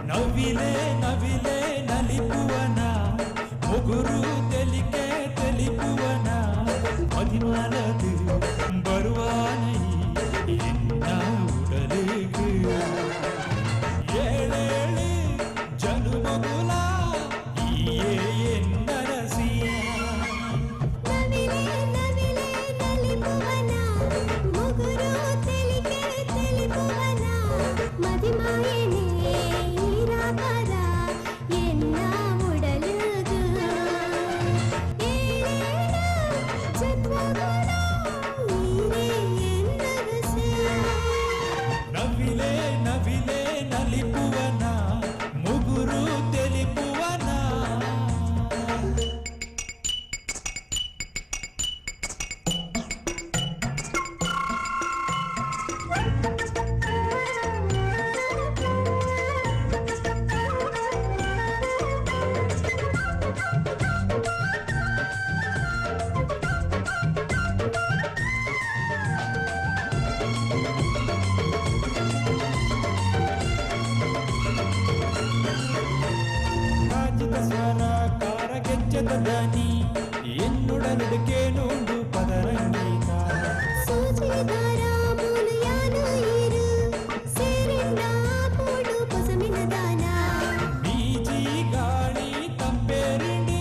ನವಿಲೆ ನವಿಲೆ ನಲಿಪುವನ ಮುಗುರು ತೆಲಿಕೆ ತೆಲಿಪುವನ ಮದಿಮಾಲದು ಬರುವಾನೈ ಎನ್ನ ಉಡಲಿಗೆ ಏಳೇಳು ಜನುಮಗುಲ ಈಯೇ ಎನ್ನರಸಿ ನವಿಲೆ ನವಿಲೆ ನಲಿಪುವನ ಮುಗುರು ತೆಲಿಕೆ ತೆಲಿಪುವನ ಮದಿಮಾಯನೆ ಈರಾಪದ ಎನ್ನ ಉಡಲುಗು ಏಳೇಳು ಜನ್ಮಗುಲ ಈಯೇ ಎನ್ನರಸಿ ನವಿಲೆ ನವಿಲೆ ನಲಿಪುವನ ಮುಗುರು ತೆಲಿಪುವನ ರಾಜಿತ ಸ್ವರ ಕಾರಗೆಜ್ಜದ ದನಿ ಎನ್ನುಡಲಿಡಕೆ ನೋಡು ಪದರಂಗೀತ ಸೂಚಿದಾರ ಮೂಲೆಯಾನು ಇರು ಸೇರಿಂಡ ಪೋಡು ಪೊಸಮಿನ ದಾನ ಬೀಜಿ ಗಾಳಿ ತಂಪೇರಿಂಡು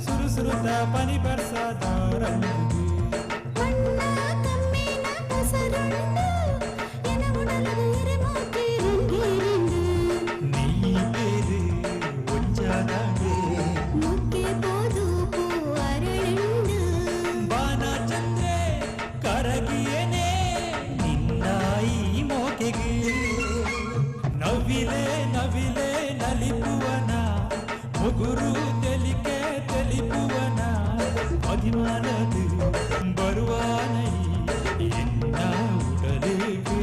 ಸುರುಸುರುತ ಪನಿ ಬರ್ಸದಾರಂಗು ಮಣ್ಣ ಕಮ್ಮಿನ ಕಸರುಂಡು ಎನ ಉಡಲದು ಇರೆಮೋಕೆ ರಂಗೇರಿಂಡು ನೀ ಬೇರೆ ಒಂಜಾದಾಡೆ ಮುಕ್ಕೆ ಪೋದು ಪೂ ಅರಳುಂಡು ಬಾನ ಚಂದ್ರೆ ಕರಗಿಯೇನೆ ನಿನ್ನಾಯಿ ಮೋಕೆಗೆ ನವಿಲೆ ನವಿಲೆ ನಲಿಪುವನ ಮುಗುರು ತೆಲಿಕೆ ತೆಲಿಪುವನ ಅಭಿಮಾನದು ಬರುವಾನೈ ಎನ್ನ ಉಡಲಿಗೆ